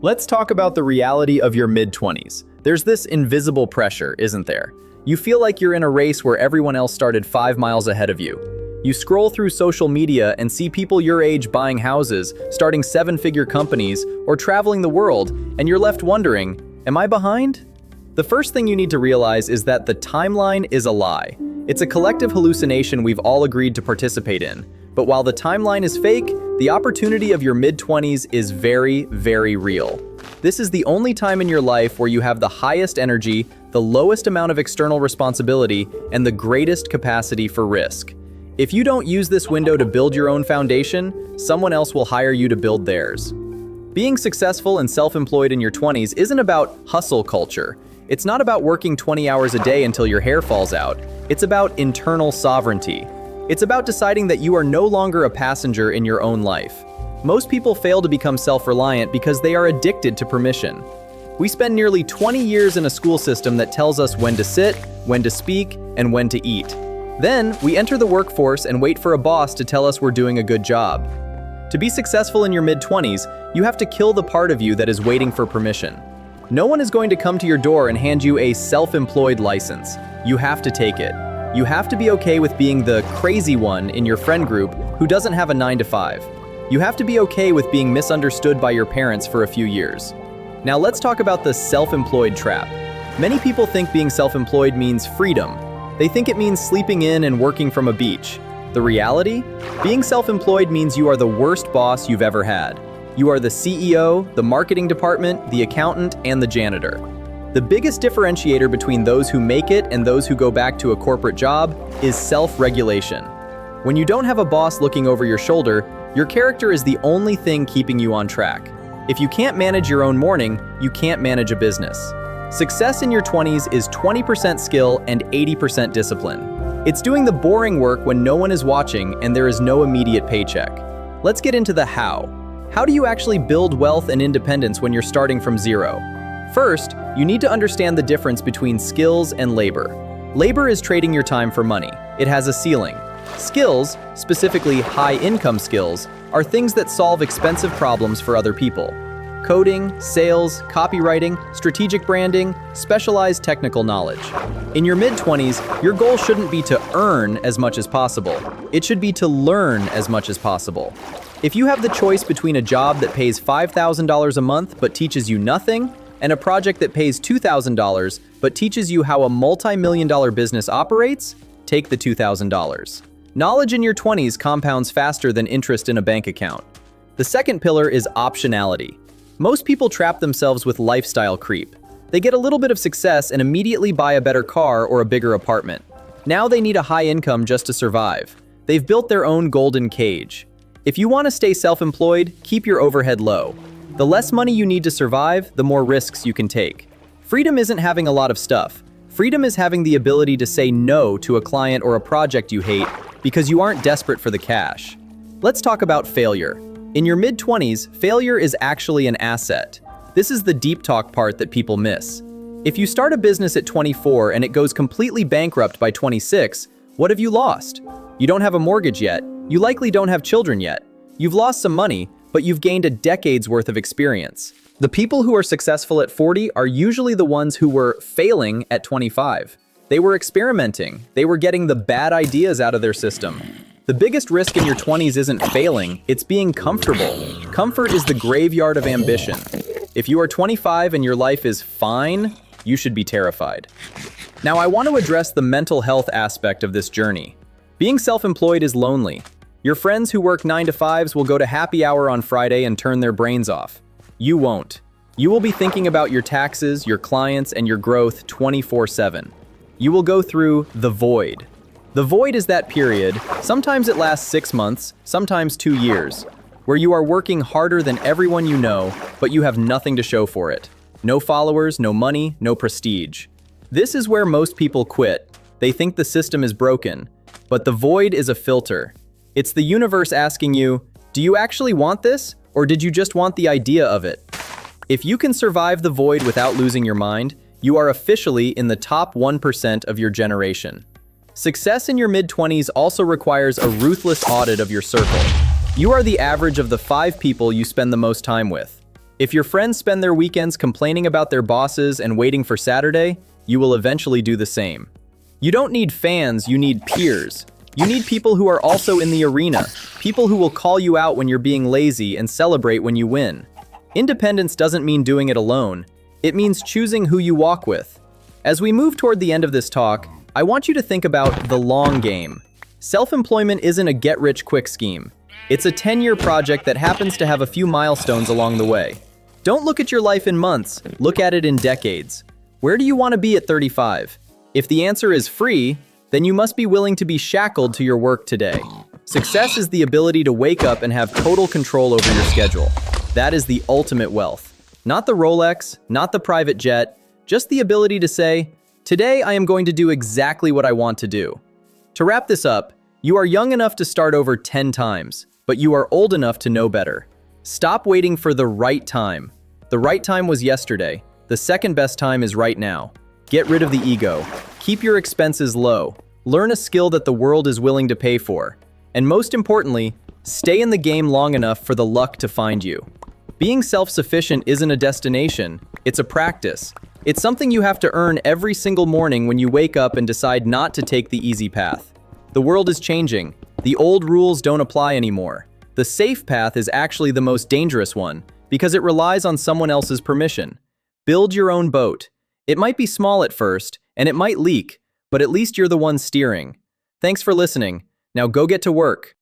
Let's talk about the reality of your mid-20s. There's this invisible pressure, isn't there? You feel like you're in a race where everyone else started 5 miles ahead of you. You scroll through social media and see people your age buying houses, starting 7-figure companies, or traveling the world, and you're left wondering, am I behind? The first thing you need to realize is that the timeline is a lie. It's a collective hallucination we've all agreed to participate in. But while the timeline is fake, the opportunity of your mid-20s is very, very real. This is the only time in your life where you have the highest energy, the lowest amount of external responsibility, and the greatest capacity for risk. If you don't use this window to build your own foundation, someone else will hire you to build theirs. Being successful and self-employed in your 20s isn't about hustle culture. It's not about working 20 hours a day until your hair falls out. It's about internal sovereignty. It's about deciding that you are no longer a passenger in your own life. Most people fail to become self-reliant because they are addicted to permission. We spend nearly 20 years in a school system that tells us when to sit, when to speak, and when to eat. Then, we enter the workforce and wait for a boss to tell us we're doing a good job. To be successful in your mid-20s, you have to kill the part of you that is waiting for permission. No one is going to come to your door and hand you a self-employed license. You have to take it. You have to be okay with being the crazy one in your friend group who doesn't have a 9-to-5. You have to be okay with being misunderstood by your parents for a few years. Now let's talk about the self-employed trap. Many people think being self-employed means freedom. They think it means sleeping in and working from a beach. The reality? Being self-employed means you are the worst boss you've ever had. You are the CEO, the marketing department, the accountant, and the janitor. The biggest differentiator between those who make it and those who go back to a corporate job is self-regulation. When you don't have a boss looking over your shoulder, your character is the only thing keeping you on track. If you can't manage your own morning, you can't manage a business. Success in your 20s is 20% skill and 80% discipline. It's doing the boring work when no one is watching and there is no immediate paycheck. Let's get into the how. How do you actually build wealth and independence when you're starting from zero? First, you need to understand the difference between skills and labor. Labor is trading your time for money. It has a ceiling. Skills, specifically high-income skills, are things that solve expensive problems for other people. Coding, sales, copywriting, strategic branding, specialized technical knowledge. In your mid-20s, your goal shouldn't be to earn as much as possible. It should be to learn as much as possible. If you have the choice between a job that pays $5,000 a month but teaches you nothing, and a project that pays $2,000 but teaches you how a multi-million-dollar business operates, take the $2,000. Knowledge in your 20s compounds faster than interest in a bank account. The second pillar is optionality. Most people trap themselves with lifestyle creep. They get a little bit of success and immediately buy a better car or a bigger apartment. Now they need a high income just to survive. They've built their own golden cage. If you want to stay self-employed, keep your overhead low. The less money you need to survive, the more risks you can take. Freedom isn't having a lot of stuff. Freedom is having the ability to say no to a client or a project you hate because you aren't desperate for the cash. Let's talk about failure. In your mid-20s, failure is actually an asset. This is the deep talk part that people miss. If you start a business at 24 and it goes completely bankrupt by 26, what have you lost? You don't have a mortgage yet. You likely don't have children yet. You've lost some money, but you've gained a decade's worth of experience. The people who are successful at 40 are usually the ones who were failing at 25. They were experimenting. They were getting the bad ideas out of their system. The biggest risk in your 20s isn't failing, it's being comfortable. Comfort is the graveyard of ambition. If you are 25 and your life is fine, you should be terrified. Now, I want to address the mental health aspect of this journey. Being self-employed is lonely. Your friends who work 9-to-5s will go to happy hour on Friday and turn their brains off. You won't. You will be thinking about your taxes, your clients, and your growth 24/7. You will go through the void. The void is that period, sometimes it lasts 6 months, sometimes 2 years, where you are working harder than everyone you know, but you have nothing to show for it. No followers, no money, no prestige. This is where most people quit. They think the system is broken, but the void is a filter. It's the universe asking you, do you actually want this, or did you just want the idea of it? If you can survive the void without losing your mind, you are officially in the top 1% of your generation. Success in your mid-20s also requires a ruthless audit of your circle. You are the average of the 5 people you spend the most time with. If your friends spend their weekends complaining about their bosses and waiting for Saturday, you will eventually do the same. You don't need fans, you need peers. You need people who are also in the arena, people who will call you out when you're being lazy and celebrate when you win. Independence doesn't mean doing it alone. It means choosing who you walk with. As we move toward the end of this talk, I want you to think about the long game. Self-employment isn't a get-rich-quick scheme. It's a 10-year project that happens to have a few milestones along the way. Don't look at your life in months, look at it in decades. Where do you want to be at 35? If the answer is free, then you must be willing to be shackled to your work today. Success is the ability to wake up and have total control over your schedule. That is the ultimate wealth. Not the Rolex, not the private jet, just the ability to say, today I am going to do exactly what I want to do. To wrap this up, you are young enough to start over 10 times, but you are old enough to know better. Stop waiting for the right time. The right time was yesterday. The second best time is right now. Get rid of the ego. Keep your expenses low. Learn a skill that the world is willing to pay for. And most importantly, stay in the game long enough for the luck to find you. Being self-sufficient isn't a destination, it's a practice. It's something you have to earn every single morning when you wake up and decide not to take the easy path. The world is changing. The old rules don't apply anymore. The safe path is actually the most dangerous one because it relies on someone else's permission. Build your own boat. It might be small at first, and it might leak, but at least you're the one steering. Thanks for listening. Now go get to work.